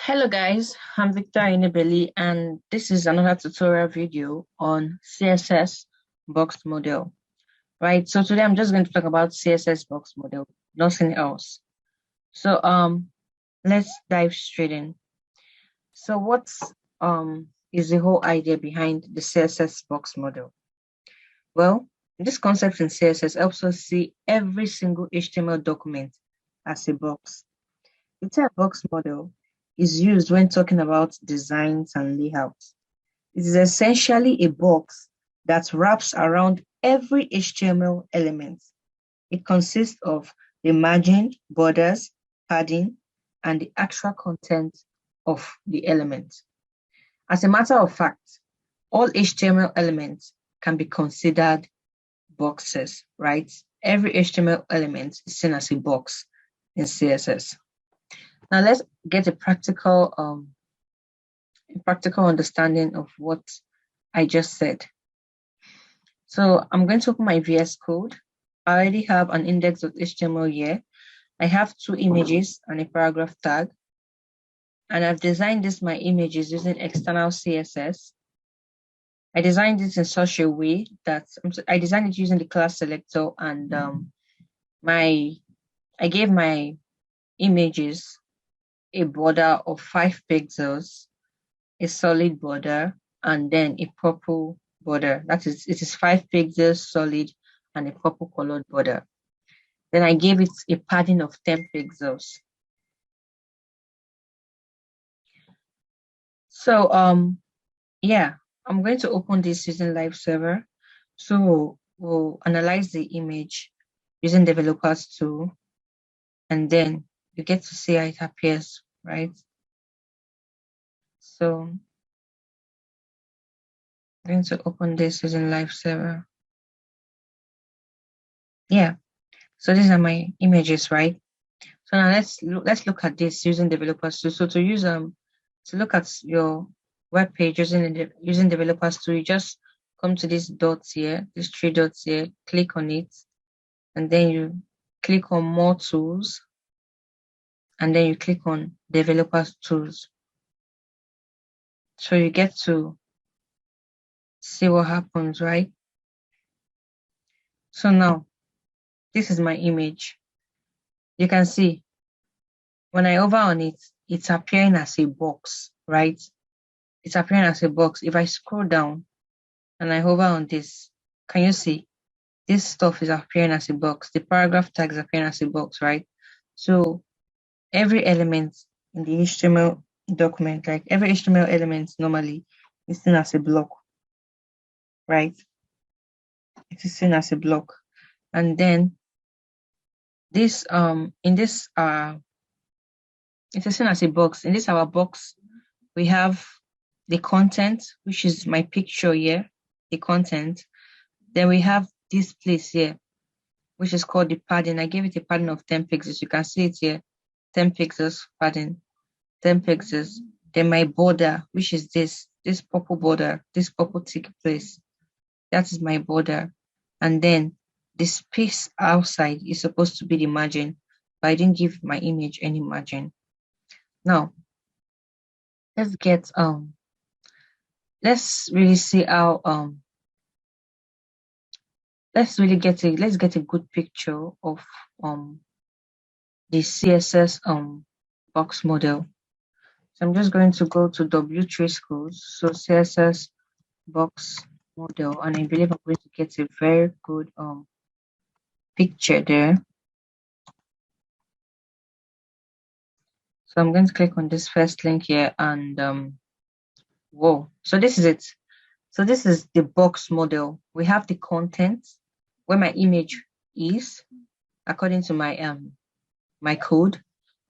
Hello guys, I'm Victor Inebeli and this is another tutorial video on CSS Box Model. Right, so today I'm just going to talk about CSS Box Model, nothing else. So let's dive straight in. So what is the whole idea behind the CSS Box Model? Well, this concept in CSS helps us see every single HTML document as a box. It's a box model is used when talking about designs and layouts. It is essentially a box that wraps around every HTML element. It consists of the margin, borders, padding, and the actual content of the element. As a matter of fact, all HTML elements can be considered boxes, right? Every HTML element is seen as a box in CSS. Now let's get a practical understanding of what I just said. So I'm going to open my VS Code. I already have an index.html here. I have two images and a paragraph tag. And I've designed my images using external CSS. I designed it in such a way that I designed it using the class selector, and I gave my images a border of 5 pixels, a solid border, and then a purple border. That is, it is 5 pixels solid and a purple colored border. Then I gave it a padding of 10 pixels. So yeah, I'm going to open this using live server. So we'll analyze the image using developers tool, and then you get to see how it appears, right? So I'm going to open this using live server. Yeah, so these are my images, right? So now let's look at this using developers tool. So to look at your web page using developers tool, you just come to these dots here, these 3 dots here, click on it, and then you click on more tools, and then you click on developers tools. So you get to see what happens, right? So now this is my image. You can see when I hover on it, it's appearing as a box, right? It's appearing as a box. If I scroll down and I hover on this, can you see this stuff is appearing as a box? The paragraph tag is appearing as a box, right? So every element in the HTML document, like every HTML element normally is seen as a block, right? It is seen as a block. And then this in this it is seen as a box. In this our box, we have the content, which is my picture here, the content. Then we have this place here, which is called the padding. I gave it a padding of 10 pixels. You can see it here, 10 pixels padding, 10 pixels. Then my border, which is this purple border, this purple tick place. That is my border. And then the space outside is supposed to be the margin, but I didn't give my image any margin. Now, let's really see how let's get a good picture of the CSS box model. So I'm just going to go to W3 schools, so CSS box model, and I believe I'm going to get a very good picture there. So I'm going to click on this first link here, and whoa, so this is it. So this is the box model. We have the content where my image is according to my my code.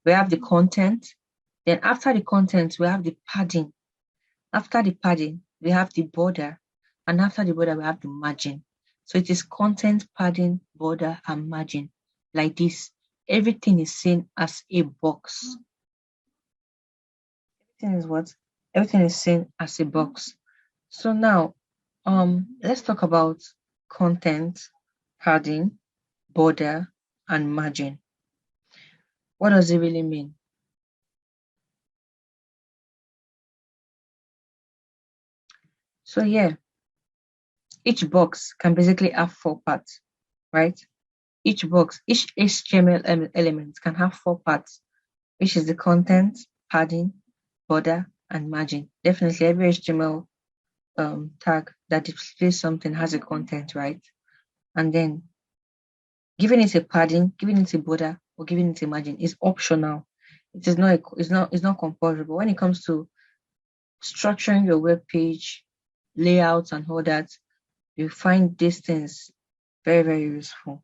We have the content. Then after the content, we have the padding. After the padding, we have the border. And after the border, we have the margin. So it is content, padding, border, and margin. Like this. Everything is seen as a box. Everything is what? Everything is seen as a box. So now, let's talk about content, padding, border, and margin. What does it really mean? So yeah, each box can basically have 4 parts, right? Each box, each HTML element can have 4 parts, which is the content, padding, border, and margin. Definitely every HTML tag that displays something has a content, right? And then giving it a padding, giving it a border, or giving it a margin is optional. It is not it's not compulsory. But when it comes to structuring your web page, layouts, and all that, you find these things very, very useful.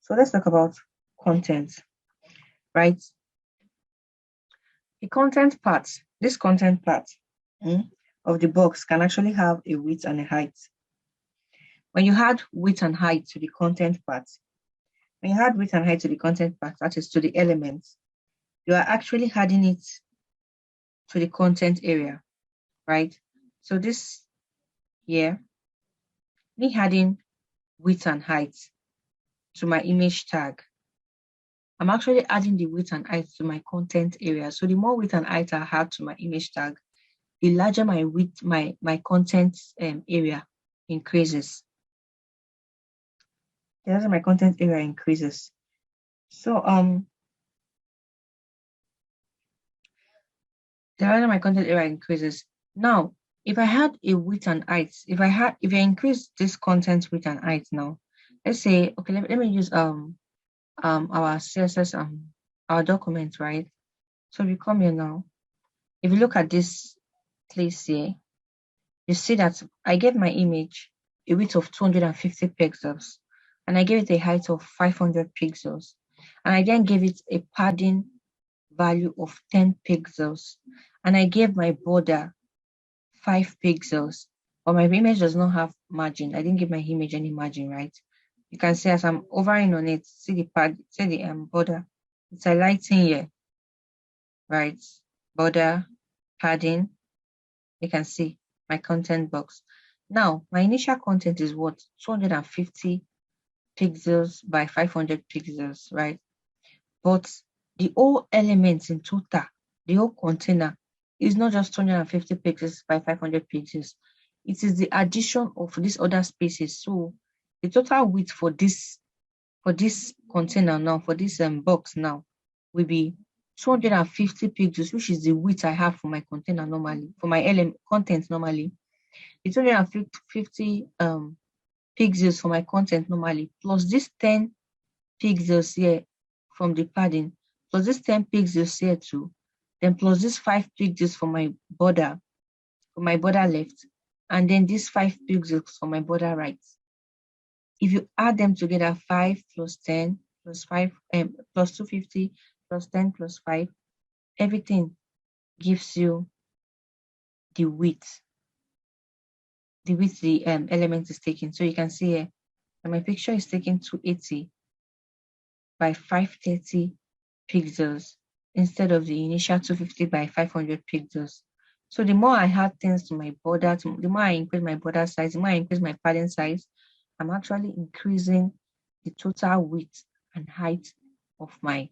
So let's talk about content, right? The content part, this content part of the box can actually have a width and a height. When you add width and height to the content part, when you add width and height to the content part, that is to the elements, you are actually adding it to the content area, right? So this here, me adding width and height to my image tag, I'm actually adding the width and height to my content area. So the more width and height I add to my image tag, the larger my width, my content area increases. The larger my content area increases. So the larger my content area increases. Now, if I had a width and height, if I increase this content width and height now, let's say, okay, let me use our CSS our document, right? So if you come here now, if you look at this place here, you see that I gave my image a width of 250 pixels and I gave it a height of 500 pixels. And I then gave it a padding value of 10 pixels. And I gave my border 5 pixels. But my image does not have margin. I didn't give my image any margin, right? You can see as I'm hovering on it, see the border. It's highlighting here, right? Border, padding. You can see my content box. Now, my initial content is what? 250 pixels by 500 pixels, right? But the whole elements in total, the whole container is not just 250 pixels by 500 pixels. It is the addition of these other spaces. So the total width for this container now, for this box now, will be 250 pixels, which is the width I have for my container normally, for my content normally. It's 250 pixels for my content normally, plus this 10 pixels here from the padding, plus this 10 pixels here too, then plus this 5 pixels for my border left, and then this 5 pixels for my border right. If you add them together, 5 plus 10 plus 5 plus 250 plus 10 plus 5, everything gives you the width the element is taken. So you can see here that my picture is taken 280 by 530 pixels instead of the initial 250 by 500 pixels. So the more I add things to my border, the more I increase my border size, the more I increase my padding size, I'm actually increasing the total width and height of my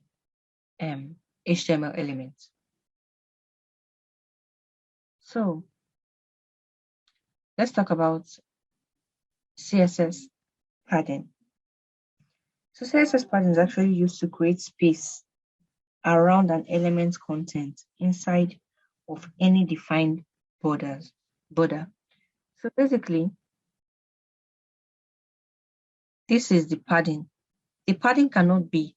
HTML elements. So let's talk about CSS padding. So CSS padding is actually used to create space around an element's content inside of any defined border. So basically, this is the padding. The padding cannot be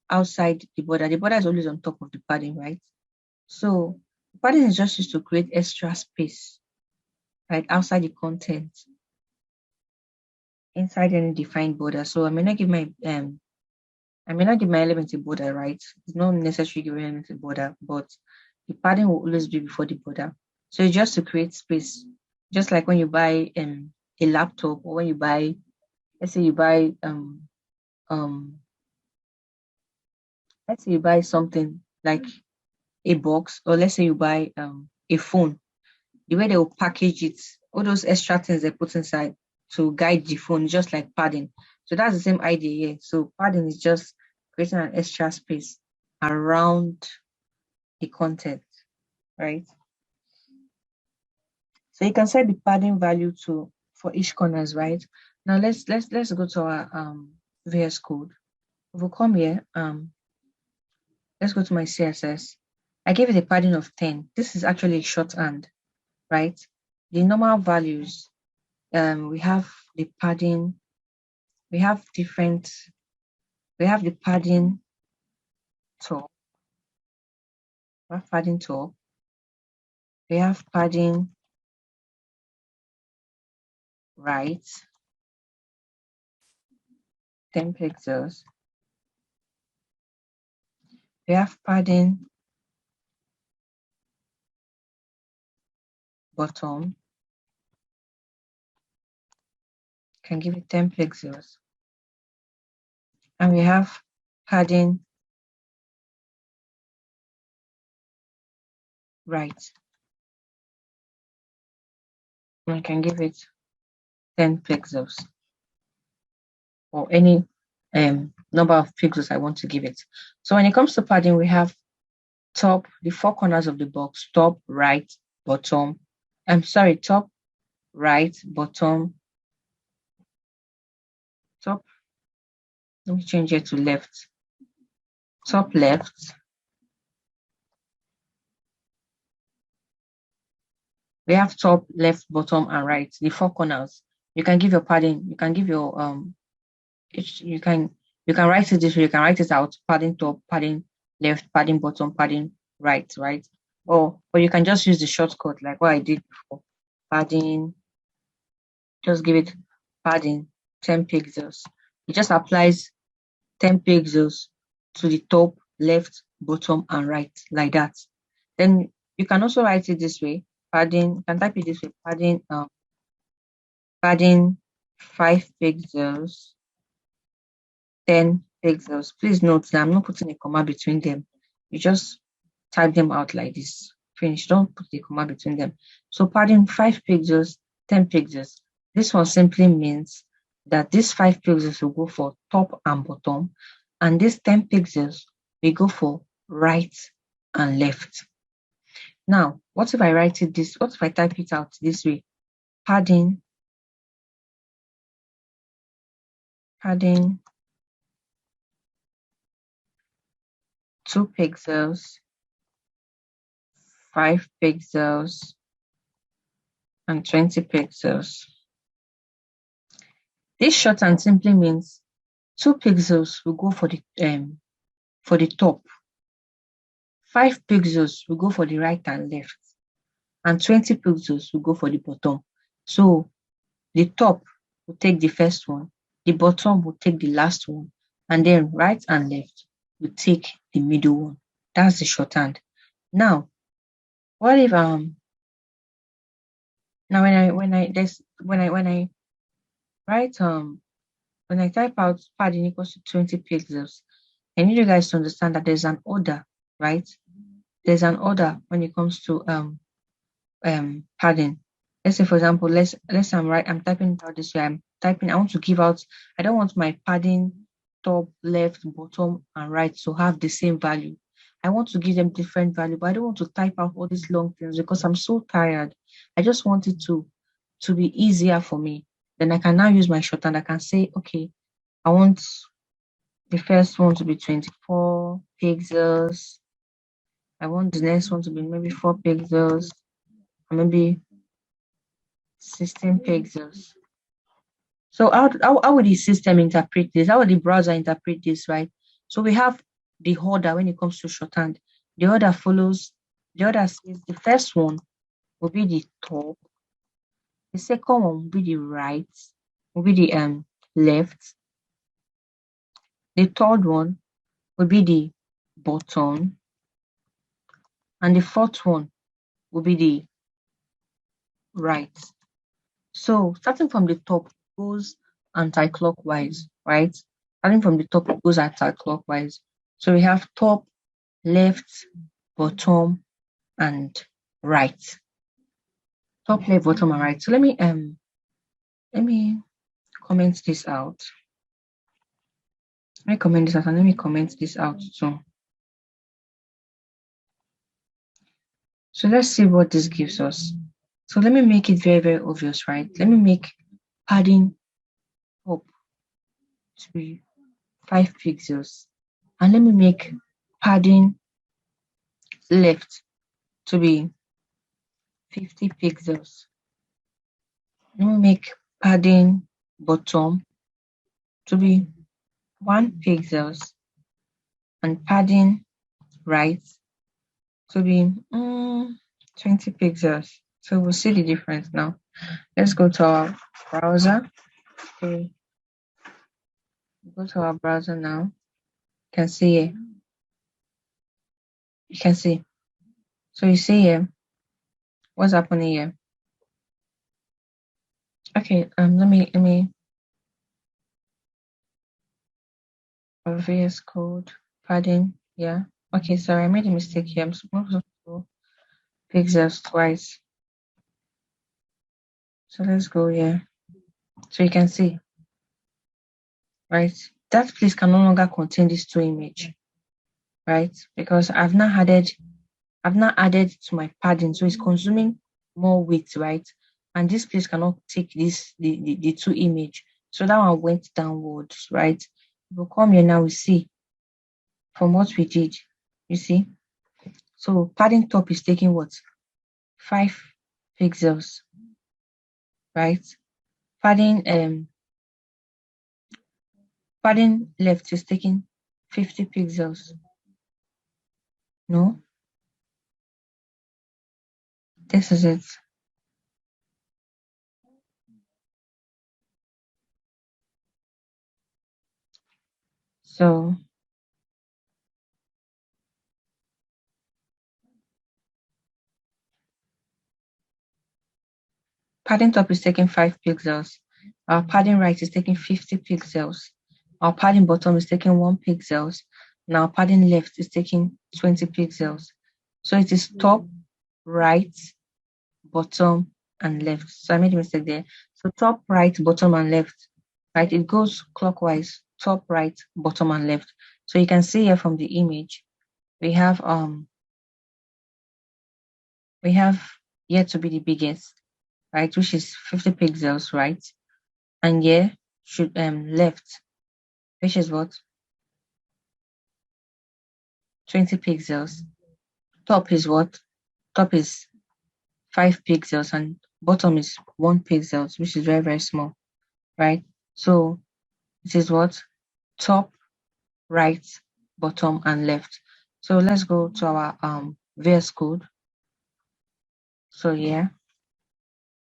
outside the border. The border is always on top of the padding, right? So the padding is just used to create extra space, right, outside the content, inside any defined border. So I may not give my element a border, right? It's not necessary to give element a border, but the padding will always be before the border. So it's just to create space, just like when you buy a laptop, or when you buy, let's say you buy let's say you buy something like a box, or let's say you buy a phone. The way they will package it, all those extra things they put inside to guide the phone, just like padding. So that's the same idea here. So padding is just creating an extra space around the content, right? So you can set the padding value to for each corners, right? Now let's go to our VS Code. We'll come here. Let's go to my CSS. I gave it a padding of 10. This is actually a shorthand, right? The normal values, we have the padding, we have the padding top, we have padding top, we have padding right, 10 pixels, we have padding bottom, can give it 10 pixels, and we have padding right, and I can give it 10 pixels or any number of pixels I want to give it. So when it comes to padding, we have top, the four corners of the box, top, right, bottom. I'm sorry, top, right, bottom, top. Let me change it to left. Top left. We have top, left, bottom, and right. The four corners. You can give your padding. You can give your you can write it this way. You can write it out. Padding top, padding left, padding bottom, padding right, right. Or you can just use the shortcut like what I did before. Padding. Just give it padding 10 pixels. It just applies 10 pixels to the top, left, bottom, and right, like that. Then you can also write it this way, padding, you can type it this way, padding 5 pixels, 10 pixels. Please note that I'm not putting a comma between them. You just type them out like this. Finish, don't put a comma between them. So padding 5 pixels, 10 pixels. This one simply means that these 5 pixels will go for top and bottom, and these 10 pixels will go for right and left. Now, what if I write it this? What if I type it out this way? Padding 2 pixels, 5 pixels, and 20 pixels. This shorthand simply means 2 pixels will go for the top, 5 pixels will go for the right and left, and 20 pixels will go for the bottom. So the top will take the first one, the bottom will take the last one, and then right and left will take the middle one. That's the shorthand. Now, what if now when I write when I type out padding equals to 20 pixels, I need you guys to understand that there's an order, right? There's an order when it comes to padding. Let's say, for example, I'm typing it out this way. I want to give out, I don't want my padding top, left, bottom, and right to have the same value. I want to give them different value, but I don't want to type out all these long things because I'm so tired. I just want it to be easier for me. Then I can now use my shorthand. I can say, okay, I want the first one to be 24 pixels. I want the next one to be maybe 4 pixels, and maybe 16 pixels. So how would the system interpret this? How would the browser interpret this, right? So we have the order when it comes to shorthand. The order follows, the order says the first one will be the top, the second one will be the right, will be the left, the third one will be the bottom, and the fourth one will be the right. So starting from the top goes anti-clockwise, right? Starting from the top it goes anti-clockwise. So we have top, left, bottom, and right. Top, left, bottom, and right. So let me comment this out. Let me comment this out and let me comment this out too. So let's see what this gives us. So let me make it very, very obvious, right? Let me make padding up to be 5 pixels. And let me make padding left to be 50 pixels. Let me make padding bottom to be 1 pixels and padding right to be 20 pixels. So we'll see the difference now. Let's go to our browser. Okay, go to our browser now. You can see here. You can see. So you see here what's happening here. Okay, let me VS Code padding. Yeah. Okay, sorry, I made a mistake here. I'm supposed to go pixels twice. So let's go here. So you can see, right? That place can no longer contain these two images, right? Because I've now added to my padding, so it's consuming more weight, right? And this place cannot take the two image. So that one went downwards, right? If we come here now, we see from what we did, you see. So padding top is taking what? 5 pixels, right? Padding padding left is taking 50 pixels. No, this is it. So padding top is taking 5 pixels. Our padding right is taking 50 pixels. Our padding bottom is taking 1 pixels. Now padding left is taking 20 pixels. So it is top, right, bottom, and left. So I made a mistake there. So top, right, bottom, and left. Right? It goes clockwise, top, right, bottom, and left. So you can see here from the image, we have here to be the biggest, right, which is 50 pixels, right? And here should left, which is what? 20 pixels. Top is what? Top is 5 pixels and bottom is 1 pixels, which is very, very small, right? So this is what? Top, right, bottom, and left. So let's go to our VS Code. So yeah,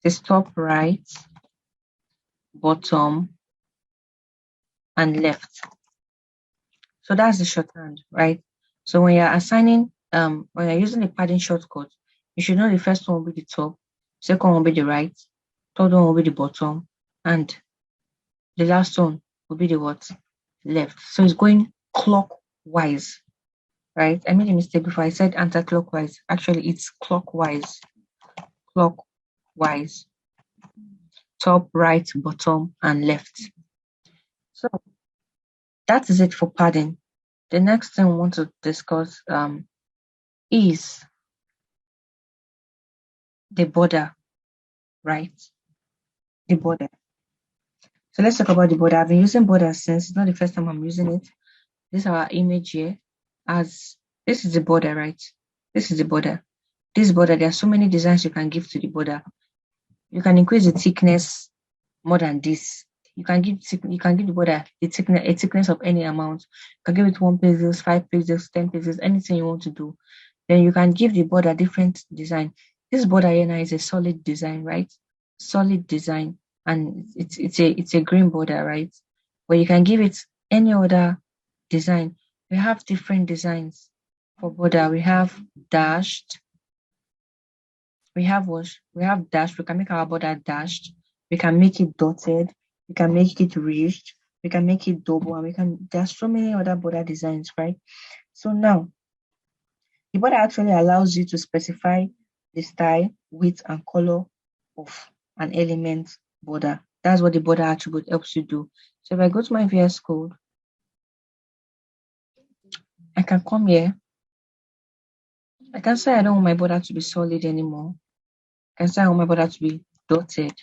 this top, right, bottom, and left. So that's the shorthand, right? So when you're assigning, when you're using the padding shortcut, you should know the first one will be the top, second one will be the right, third one will be the bottom, and the last one will be the what? Left. So it's going clockwise, right? I made a mistake before. I said anti-clockwise. Actually, it's clockwise. Clockwise. Top, right, bottom, and left. So that is it for padding. The next thing we want to discuss is the border, right? The border. So let's talk about the border. I've been using border since it's not the first time I'm using it. This is our image here. As this is the border, right? This is the border. This border, there are so many designs you can give to the border. You can increase the thickness more than this. You can give the border a thickness of any amount. You can give it 1 pixels, 5 pixels, 10 pixels, anything you want to do. Then you can give the border different design. This border here now is a solid design, right? Solid design, and it's a green border, right? But you can give it any other design. We have different designs for border. We have dashed. We have what? We have dashed. We can make our border dashed. We can make it dotted. We can make it ridged. We can make it double, and there's so many other border designs, right? So now the border actually allows you to specify the style, width, and color of an element border. That's what the border attribute helps you do. So if I go to my VS Code, I can come here. I can say I don't want my border to be solid anymore. can say I want my border to be dotted.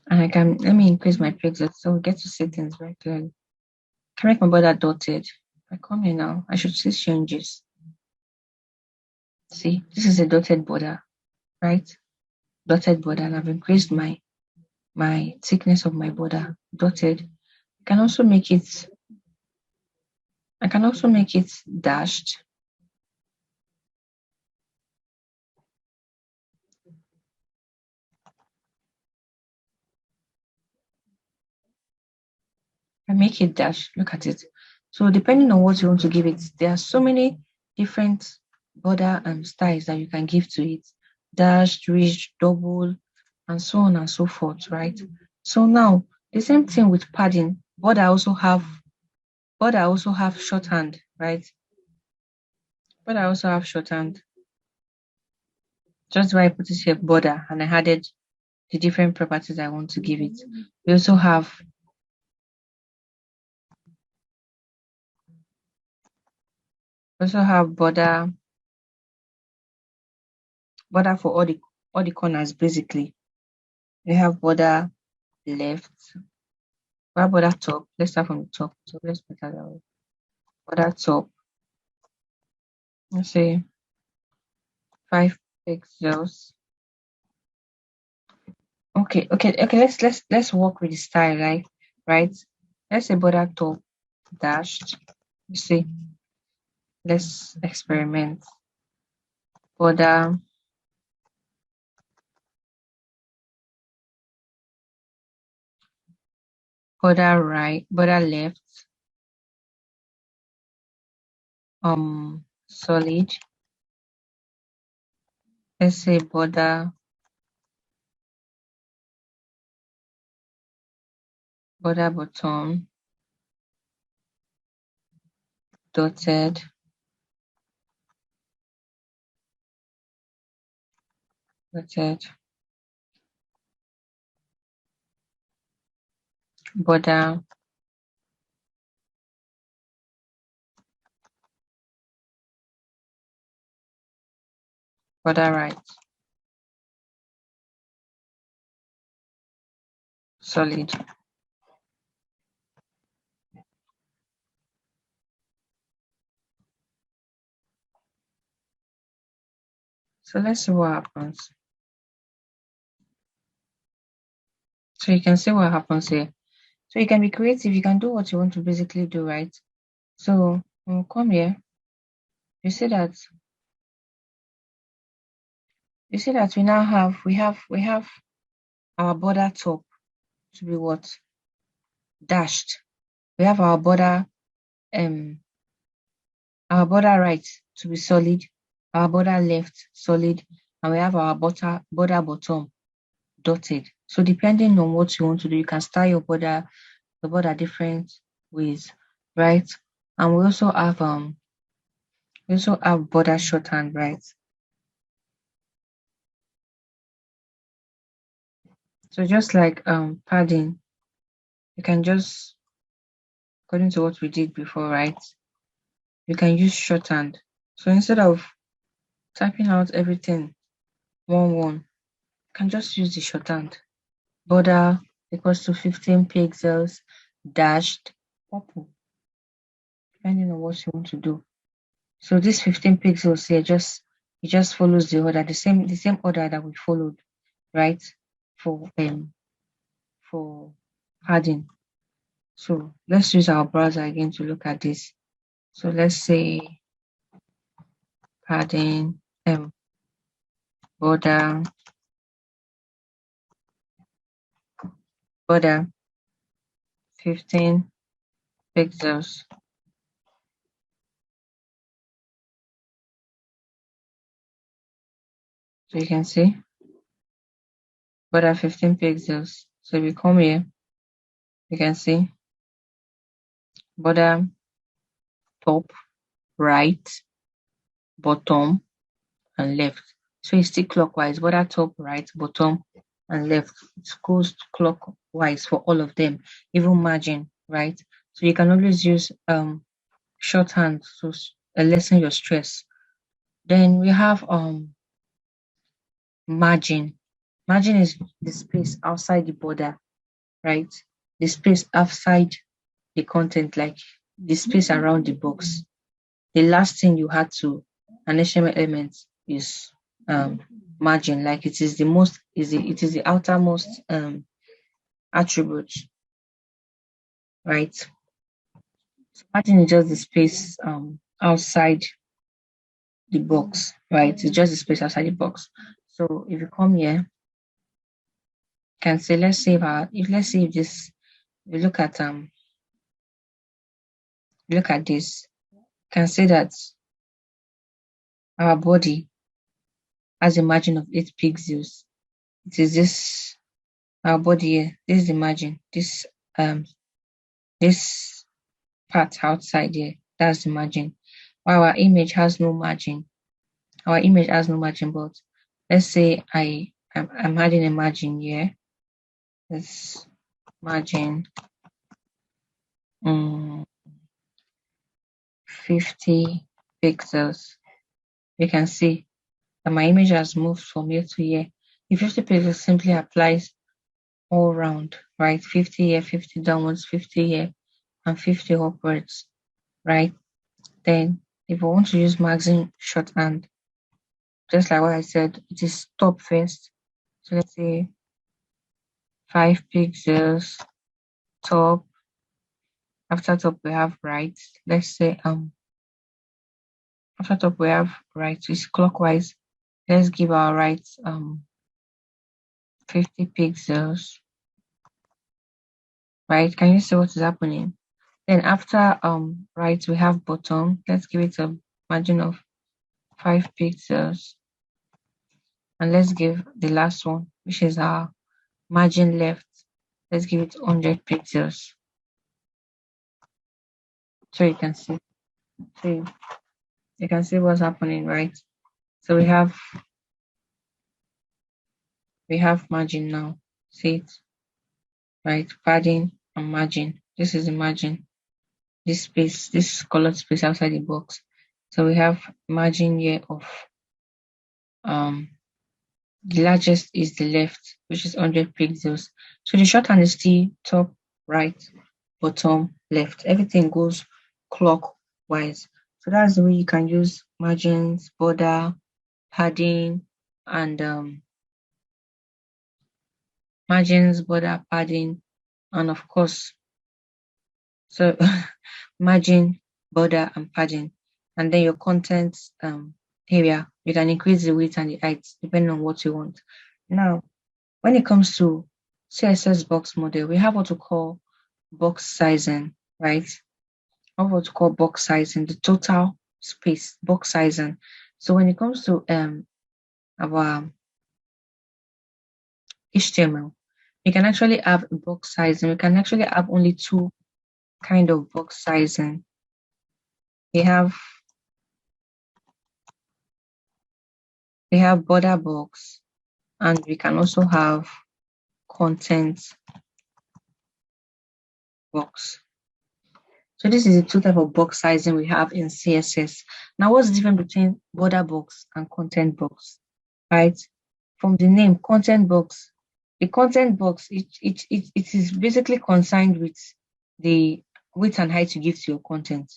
And let me increase my pixels so we get to settings very clearly. I can make my border dotted. If I come here now, I should see changes. See, this is a dotted border, right? Dotted border, and I've increased my thickness of my border dotted. I can also make it dashed. I make it dash. Look at it. So depending on what you want to give it, there are so many different border and styles that you can give to it. Dash, ridge, double, and so on and so forth, right? So now the same thing with padding. Border also have shorthand, right? Border also have shorthand. Just why I put it here border and I added the different properties I want to give it. We also have border for all the corners basically. We have border left. We have border top. Let's start from the top. So let's put that way. Border top. Let's say 5 pixels. Okay. Let's work with the style, right? Let's say border top dashed. You see, let's experiment. Border right, border left, solid. Let's say border bottom, dotted, border right, solid. So let's see what happens. So you can see what happens here. So you can be creative. You can do what you want to basically do, right? So when we come here, you see that we now have our border top to be what? Dashed. We have our border right to be solid, our border left solid, and we have our border bottom dotted. So depending on what you want to do, you can style your border different ways, right? And we also have border shorthand, right? So just like padding, you can just, according to what we did before, right? You can use shorthand. So instead of typing out everything one, you can just use the shorthand. Border equals to 15 pixels dashed purple, depending on what you want to do. So this 15 pixels here it just follows the order, the same order that we followed, right? For padding. So let's use our browser again to look at this. So let's say padding border 15 pixels. So you can see border 15 pixels. So if we come here, you can see border top, right, bottom, and left. So it's still clockwise, border top, right, bottom, and left. It goes clockwise for all of them, even margin, right? So you can always use shorthand to lessen your stress. Then we have margin. Margin is the space outside the border, right? The space outside the content, like the space around the box. The last thing you had to an HTML element is margin, like it is the most it is the outermost attribute, right? So margin is just the space outside the box, right? It's just the space outside the box. So if you come here, you can say let's save our if let's say if this we look at this, you can say that our body has a margin of 8 pixels. It is this our body here. This is the margin. Um this part outside here, that's the margin. While our image has no margin. Our image has no margin, but let's say I'm adding a margin here. This margin 50 pixels. You can see that my image has moved from here to here. The 50 pixels simply applies all round, right? 50 here, 50 downwards, 50 here, and 50 upwards, right? Then if I want to use margin shorthand, just like what I said, it is top first. So let's say 5 pixels, top. After top we have right. Let's say after top we have right, it's clockwise. Let's give our right 50 pixels. Right? Can you see what is happening? Then after right we have bottom. Let's give it a margin of 5 pixels. And let's give the last one, which is our margin left. Let's give it 100 pixels. So you can see. So you can see what's happening, right? So we have margin now. See it, right? Padding and margin. This is the margin. This space, this colored space outside the box. So we have margin here of the largest is the left, which is 100 pixels. So the shorthand is still top, right, bottom, left. Everything goes clockwise. So that's the way you can use margins, border, padding, and margins, border, padding, and of course, so margin, border, and padding. And then your content area, you can increase the width and the height depending on what you want. Now, when it comes to CSS box model, we have what to call box sizing, right? What to call box sizing, the total space, box sizing. So when it comes to our HTML, you can actually have a box sizing. We can actually have only two kind of box sizing. We have border box, and we can also have content box. So this is the two type of box sizing we have in CSS. Now, what's the difference between border box and content box? Right? From the name, content box. The content box, it is basically concerned with the width and height you give to your content.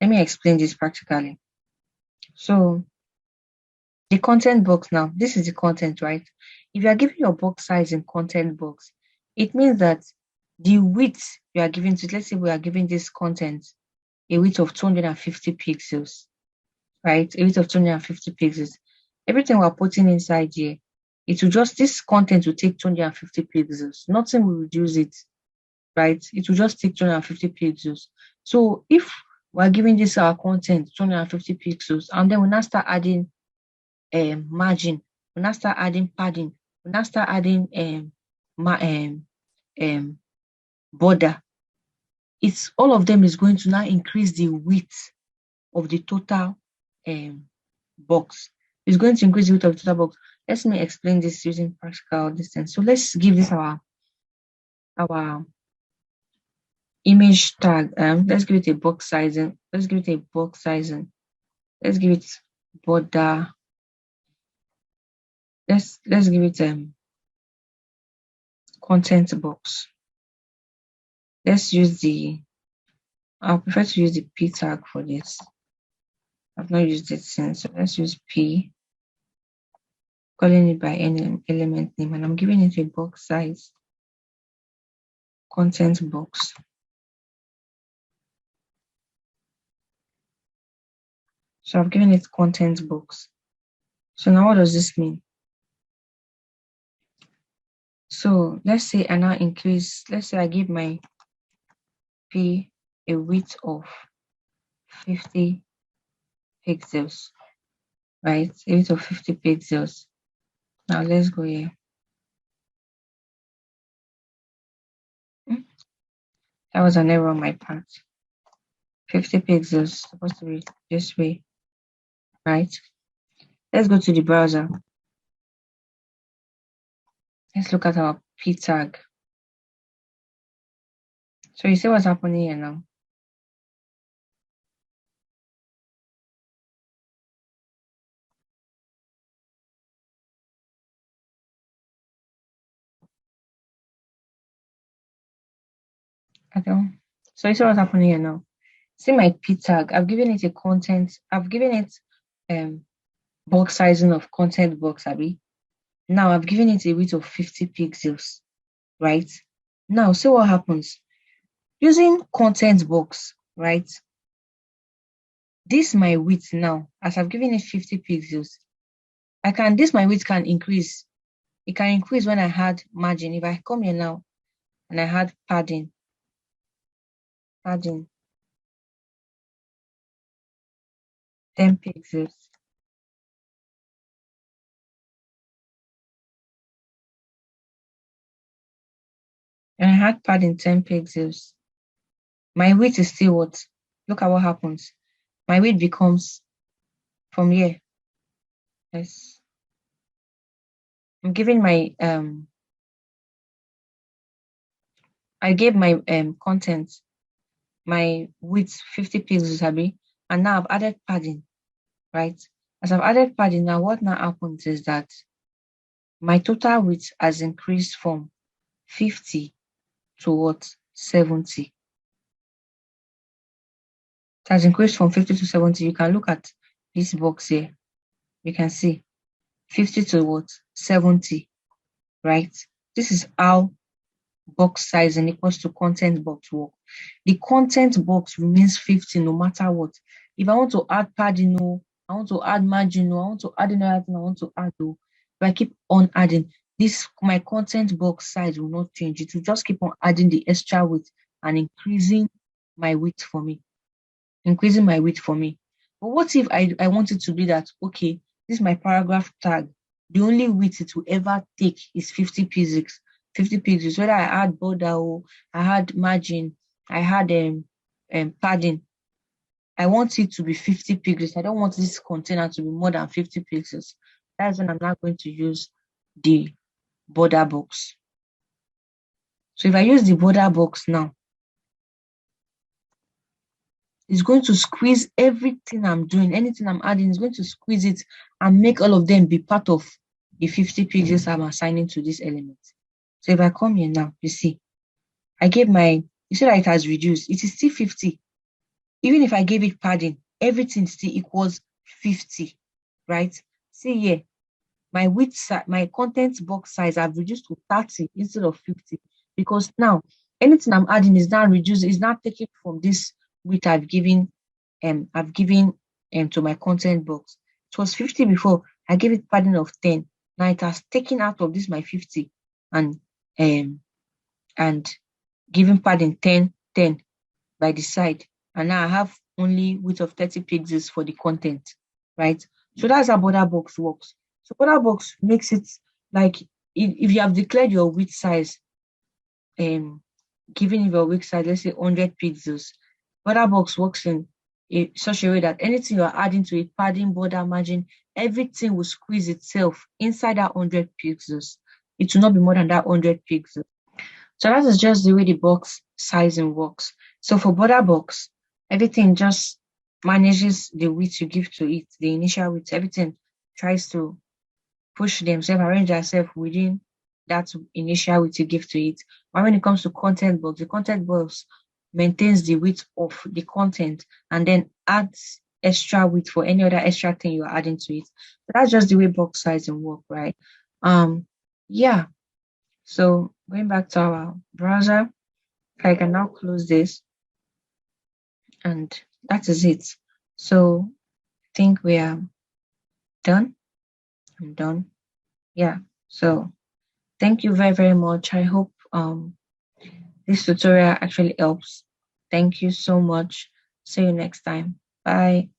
Let me explain this practically. So the content box now, this is the content, right? If you are giving your box size in content box, it means that the width you are giving to, let's say we are giving this content a width of 250 pixels, right? A width of 250 pixels. Everything we're putting inside here, it will just, this content will take 250 pixels. Nothing will reduce it, right? It will just take 250 pixels. So if we're giving this our content 250 pixels, and then we now start adding margin, we now start adding padding, we now start adding border, it's all of them is going to now increase the width of the total box. It's going to increase the width of the total box. Let me explain this using practical distance. So let's give this our image tag. Let's give it a box sizing. Let's give it a box sizing. Let's give it border let's give it content box. Let's use I'll prefer to use the P tag for this. I've not used it since, so let's use P, calling it by any element name, and I'm giving it a box size, content box. So I've given it content box. So now what does this mean? So let's say I now increase, let's say I give my P a width of 50 pixels, right? A width of 50 pixels. Now let's go here. That was an error on my part. 50 pixels, supposed to be this way, right? Let's go to the browser. Let's look at our P tag. So you see what's happening here now? So you see what's happening here now? See my P tag. I've given it a content. I've given it box sizing of content box, Abby. Now I've given it a width of 50 pixels, right? Now see what happens. Using content box, right? This my width now, as I've given it 50 pixels. My width can increase. It can increase when I add margin. If I come here now and I add padding, 10 pixels. And I add padding 10 pixels. My width is still what? Look at what happens. My width becomes from here. Yes. I'm giving my I gave my content my width 50 pixels, Abby, and now I've added padding, right? As I've added padding, now what now happens is that my total width has increased from 50 to what? 70. It has increased from 50 to 70. You can look at this box here. You can see 50 to what? 70, right? This is how box size and equals to content box work. The content box remains 50 no matter what. If I want to add padding, I want to add margin, I want to add another thing, I want to add, if I keep on adding, my content box size will not change. It will just keep on adding the extra width and increasing my width for me. But what if I want it to be that, okay, this is my paragraph tag. The only width it will ever take is 50 pixels. 50 pixels. Whether I add border or I add margin, I had padding. I want it to be 50 pixels. I don't want this container to be more than 50 pixels. That's when I'm not going to use the border box. So if I use the border box now, it's going to squeeze everything I'm doing, anything I'm adding, is going to squeeze it and make all of them be part of the 50 pixels I'm assigning to this element. So if I come here now, you see, I gave you see that it has reduced. It is still 50. Even if I gave it padding, everything still equals 50, right? See here, my width, my content box size I've reduced to 30 instead of 50, because now anything I'm adding is now reduced, is now taken from this width I've given to my content box. It was 50 before. I gave it padding of 10. Now it has taken out of this my 50 and giving padding 10 by the side, and now I have only width of 30 pixels for the content, right? So that's how border box works. So border box makes it like if you have declared your width size, giving your width size, let's say 100 pixels, border box works in such a way that anything you're adding to it, padding, border, margin, everything will squeeze itself inside that 100 pixels. It will not be more than that 100 pixels. So that is just the way the box sizing works. So for border box, everything just manages the width you give to it, the initial width, everything tries to push themselves, arrange themselves within that initial width you give to it. But when it comes to content box, the content box maintains the width of the content and then adds extra width for any other extra thing you're adding to it. So that's just the way box sizing work, right? Yeah. So going back to our browser, I can now close this, and that is it. So I think we are done. I'm done. Yeah. So thank you very, very much. I hope this tutorial actually helps. Thank you so much. See you next time. Bye.